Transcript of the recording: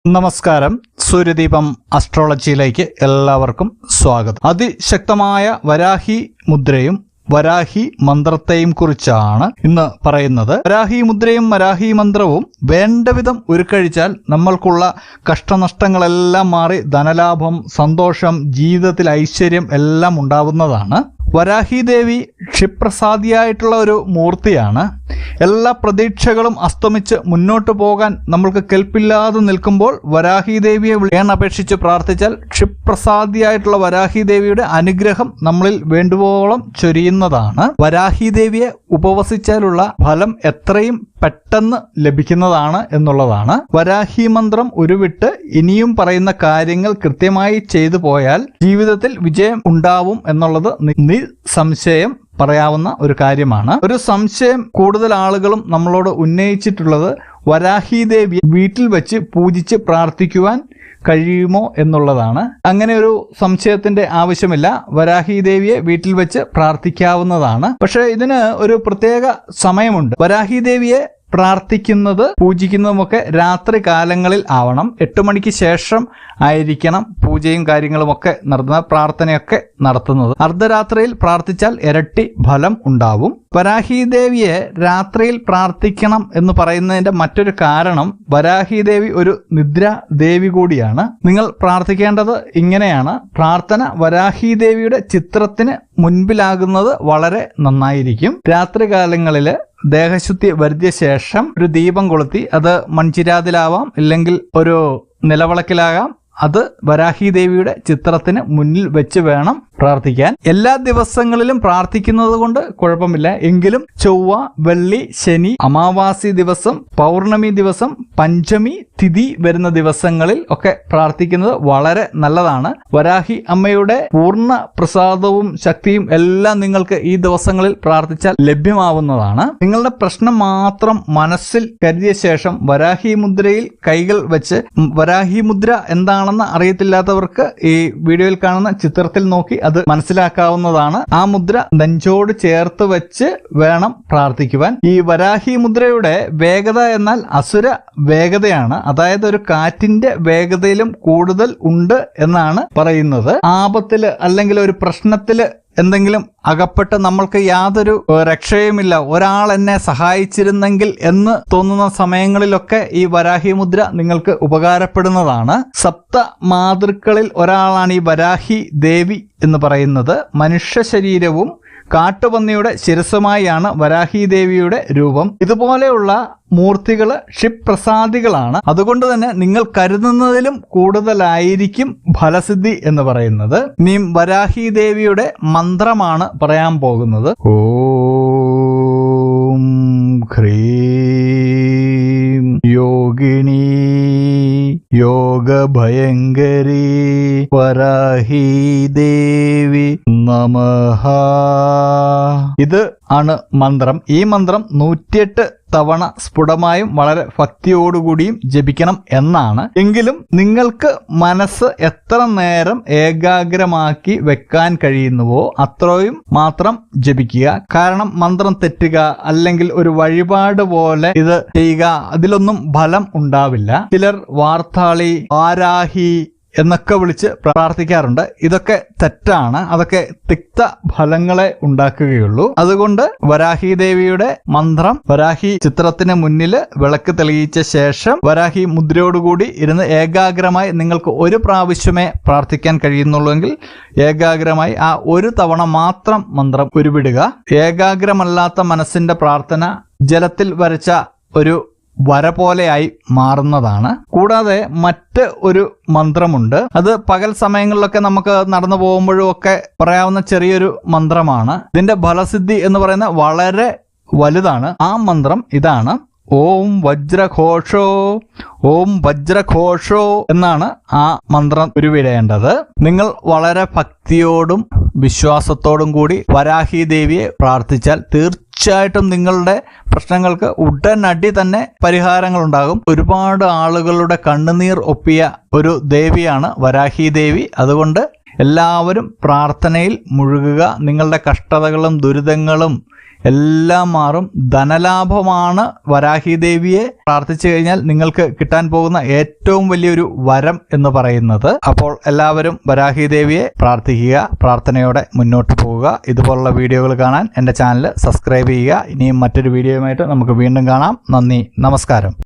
നമസ്കാരം. സൂര്യദീപം അസ്ട്രോളജിയിലേക്ക് എല്ലാവർക്കും സ്വാഗതം. അതിശക്തമായ വരാഹി മുദ്രയും വരാഹി മന്ത്രത്തെയും കുറിച്ചാണ് ഇന്ന് പറയുന്നത്. വരാഹി മുദ്രയും വരാഹി മന്ത്രവും വേണ്ടവിധം ഉരുക്കഴിച്ചാൽ നമ്മൾക്കുള്ള കഷ്ടനഷ്ടങ്ങളെല്ലാം മാറി ധനലാഭം, സന്തോഷം, ജീവിതത്തിൽ ഐശ്വര്യം എല്ലാം ഉണ്ടാവുന്നതാണ്. വരാഹി ദേവി ക്ഷിപ്രസാദിയായിട്ടുള്ള ഒരു മൂർത്തിയാണ്. എല്ലാ പ്രതീക്ഷകളും അസ്തമിച്ച് മുന്നോട്ട് പോകാൻ നമ്മൾക്ക് കെൽപ്പില്ലാതെ നിൽക്കുമ്പോൾ വരാഹി ദേവിയെ അപേക്ഷിച്ച് പ്രാർത്ഥിച്ചാൽ ക്ഷിപ്രസാദിയായിട്ടുള്ള വരാഹി ദേവിയുടെ അനുഗ്രഹം നമ്മളിൽ വേണ്ടുവോളം ചൊരിയുന്നതാണ്. വരാഹി ദേവിയെ ഉപവസിച്ചാലുള്ള ഫലം എത്രയും പെട്ടെന്ന് ലഭിക്കുന്നതാണ് എന്നുള്ളതാണ്. വരാഹി മന്ത്രം ഉരുവിട്ട് ഇനിയും പറയുന്ന കാര്യങ്ങൾ കൃത്യമായി ചെയ്തു പോയാൽ ജീവിതത്തിൽ വിജയം ഉണ്ടാവും എന്നുള്ളത് നിസ്സംശയം പറയാവുന്ന ഒരു കാര്യമാണ്. ഒരു സംശയം കൂടുതൽ ആളുകളും നമ്മളോട് ഉന്നയിച്ചിട്ടുള്ളത് വരാഹി ദേവി വീട്ടിൽ വെച്ച് പൂജിച്ച് പ്രാർത്ഥിക്കുവാൻ കഴിയുമോ എന്നുള്ളതാണ്. അങ്ങനെ ഒരു സംശയത്തിന്റെ ആവശ്യമില്ല. വരാഹി ദേവിയെ വീട്ടിൽ വെച്ച് പ്രാർത്ഥിക്കാവുന്നതാണ്. പക്ഷെ ഇതിന് ഒരു പ്രത്യേക സമയമുണ്ട്. വരാഹി ദേവിയെ പ്രാർത്ഥിക്കുന്നത് പൂജിക്കുന്നതുമൊക്കെ രാത്രി കാലങ്ങളിൽ ആവണം. 8 മണിക്ക് ശേഷം ആയിരിക്കണം പൂജയും കാര്യങ്ങളുമൊക്കെ നടത്തുന്നത്, പ്രാർത്ഥനയൊക്കെ നടത്തുന്നത്. അർദ്ധരാത്രിയിൽ പ്രാർത്ഥിച്ചാൽ ഇരട്ടി ഫലം ഉണ്ടാവും. വരാഹി ദേവിയെ രാത്രിയിൽ പ്രാർത്ഥിക്കണം എന്ന് പറയുന്നതിന്റെ മറ്റൊരു കാരണം വരാഹി ദേവി ഒരു നിദ്രാ ദേവി കൂടിയാണ്. നിങ്ങൾ പ്രാർത്ഥിക്കേണ്ടത് ഇങ്ങനെയാണ്. പ്രാർത്ഥന വരാഹി ദേവിയുടെ ചിത്രത്തിന് മുൻപിലാകുന്നത് വളരെ നന്നായിരിക്കും. രാത്രികാലങ്ങളില് ദേഹശുദ്ധി വരുത്തിയ ശേഷം ഒരു ദീപം കൊളുത്തി, അത് മൺചിരാതിലാവാം, ഇല്ലെങ്കിൽ ഒരു നിലവിളക്കിലാകാം, അത് വരാഹി ദേവിയുടെ ചിത്രത്തിന് മുന്നിൽ വെച്ച് വേണം പ്രാർത്ഥിക്കാൻ. എല്ലാ ദിവസങ്ങളിലും പ്രാർത്ഥിക്കുന്നത് കൊണ്ട് കുഴപ്പമില്ല. എങ്കിലും ചൊവ്വ, വെള്ളി, ശനി, അമാവാസി ദിവസം, പൗർണമി ദിവസം, പഞ്ചമി തിഥി വരുന്ന ദിവസങ്ങളിൽ ഒക്കെ പ്രാർത്ഥിക്കുന്നത് വളരെ നല്ലതാണ്. വരാഹി അമ്മയുടെ പൂർണ്ണ പ്രസാദവും ശക്തിയും എല്ലാം നിങ്ങൾക്ക് ഈ ദിവസങ്ങളിൽ പ്രാർത്ഥിച്ചാൽ ലഭ്യമാവുന്നതാണ്. നിങ്ങളുടെ പ്രശ്നം മാത്രം മനസ്സിൽ കരുതിയ ശേഷം വരാഹി മുദ്രയിൽ കൈകൾ വെച്ച്, വരാഹി മുദ്ര എന്താണെന്ന് അറിയത്തില്ലാത്തവർക്ക് ഈ വീഡിയോയിൽ കാണുന്ന ചിത്രത്തിൽ നോക്കി അത് മനസ്സിലാക്കാവുന്നതാണ്. ആ മുദ്ര നെഞ്ചോട് ചേർത്ത് വെച്ച് വേണം പ്രാർത്ഥിക്കുവാൻ. ഈ വരാഹി മുദ്രയുടെ വേഗത എന്നാൽ അസുര വേഗതയാണ്. അതായത് ഒരു കാറ്റിന്റെ വേഗതയിലും കൂടുതൽ ഉണ്ട് എന്നാണ് പറയുന്നത്. ആപത്തില് അല്ലെങ്കിൽ ഒരു പ്രശ്നത്തില് എന്തെങ്കിലും അകപ്പെട്ട് നമ്മൾക്ക് യാതൊരു രക്ഷയുമില്ല, ഒരാൾ എന്നെ സഹായിച്ചിരുന്നെങ്കിൽ എന്ന് തോന്നുന്ന സമയങ്ങളിലൊക്കെ ഈ വരാഹി മുദ്ര നിങ്ങൾക്ക് ഉപകാരപ്പെടുന്നതാണ്. സപ്ത മാതൃക്കളിൽ ഒരാളാണ് ഈ വരാഹി ദേവി എന്ന് പറയുന്നത്. മനുഷ്യ ശരീരവും കാട്ടുപന്നിയുടെ ശിരസുമായാണ് വരാഹി ദേവിയുടെ രൂപം. ഇതുപോലെയുള്ള മൂർത്തികള് ക്ഷിപ്രസാദികളാണ്. അതുകൊണ്ട് തന്നെ നിങ്ങൾ കരുതുന്നതിലും കൂടുതലായിരിക്കും ഫലസിദ്ധി എന്ന് പറയുന്നത്. ഇനി വരാഹി ദേവിയുടെ മന്ത്രമാണ് പറയാൻ പോകുന്നത്. ഓം ഹ്രീം യോഗിണി യോഗഭയങ്കരി വരാഹി ദേവി നമഃ. ഇത് ആണ് മന്ത്രം. ഈ മന്ത്രം 108 തവണ സ്ഫുടമായും വളരെ ഭക്തിയോടുകൂടിയും ജപിക്കണം എന്നാണ്. എങ്കിലും നിങ്ങൾക്ക് മനസ്സ് എത്ര നേരം ഏകാഗ്രമാക്കി വെക്കാൻ കഴിയുന്നുവോ അത്രയും മാത്രം ജപിക്കുക. കാരണം മന്ത്രം തെറ്റുക അല്ലെങ്കിൽ ഒരു വഴിപാട് പോലെ ഇത് ചെയ്യുക, അതിലൊന്നും ഫലം ഉണ്ടാവില്ല. ചിലർ വാർത്താളി, വാരാഹി എന്നൊക്കെ വിളിച്ച് പ്രാർത്ഥിക്കാറുണ്ട്. ഇതൊക്കെ തെറ്റാണ്. അതൊക്കെ തിക്ത ഫലങ്ങളെ ഉണ്ടാക്കുകയുള്ളൂ. അതുകൊണ്ട് വരാഹി ദേവിയുടെ മന്ത്രം വരാഹി ചിത്രത്തിന് മുന്നിൽ വിളക്ക് തെളിയിച്ച ശേഷം വരാഹി മുദ്രയോടുകൂടി ഇരുന്ന് ഏകാഗ്രമായി, നിങ്ങൾക്ക് ഒരു പ്രാവശ്യമേ പ്രാർത്ഥിക്കാൻ കഴിയുന്നുള്ളൂവെങ്കിൽ ഏകാഗ്രമായി ആ ഒരു തവണ മാത്രം മന്ത്രം ഉരുവിടുക. ഏകാഗ്രമല്ലാത്ത മനസ്സിന്റെ പ്രാർത്ഥന ജലത്തിൽ വരച്ച ഒരു വര പോലെയായി മാറുന്നതാണ്. കൂടാതെ മറ്റ് ഒരു മന്ത്രമുണ്ട്. അത് പകൽ സമയങ്ങളിലൊക്കെ നമുക്ക് നടന്നു പോകുമ്പോഴും ഒക്കെ പറയാവുന്ന ചെറിയൊരു മന്ത്രമാണ്. ഇതിന്റെ ഫലസിദ്ധി എന്ന് പറയുന്ന വളരെ വലുതാണ്. ആ മന്ത്രം ഇതാണ്. ഓം വജ്രഘോഷോ, ഓം വജ്രഘോഷോ എന്നാണ് ആ മന്ത്രം ഉരുവിടേണ്ടത്. നിങ്ങൾ വളരെ ഭക്തിയോടും വിശ്വാസത്തോടും കൂടി വരാഹി ദേവിയെ പ്രാർത്ഥിച്ചാൽ തീർച്ചയായിട്ടും നിങ്ങളുടെ പ്രശ്നങ്ങൾക്ക് ഉടനടി തന്നെ പരിഹാരങ്ങൾ ഉണ്ടാകും. ഒരുപാട് ആളുകളുടെ കണ്ണുനീർ ഒപ്പിയ ഒരു ദേവിയാണ് വരാഹി ദേവി. അതുകൊണ്ട് എല്ലാവരും പ്രാർത്ഥനയിൽ മുഴുകുക. നിങ്ങളുടെ കഷ്ടതകളും ദുരിതങ്ങളും എല്ലാം മാറും. ധനലാഭമാണ് വരാഹി ദേവിയെ പ്രാർത്ഥിച്ചു കഴിഞ്ഞാൽ നിങ്ങൾക്ക് കിട്ടാൻ പോകുന്ന ഏറ്റവും വലിയൊരു വരം എന്ന് പറയുന്നത്. അപ്പോൾ എല്ലാവരും വരാഹി ദേവിയെ പ്രാർത്ഥിക്കുക, പ്രാർത്ഥനയോടെ മുന്നോട്ട് പോവുക. ഇതുപോലുള്ള വീഡിയോകൾ കാണാൻ എൻ്റെ ചാനൽ സബ്സ്ക്രൈബ് ചെയ്യുക. ഇനിയും മറ്റൊരു വീഡിയോയുമായിട്ട് നമുക്ക് വീണ്ടും കാണാം. നന്ദി, നമസ്കാരം.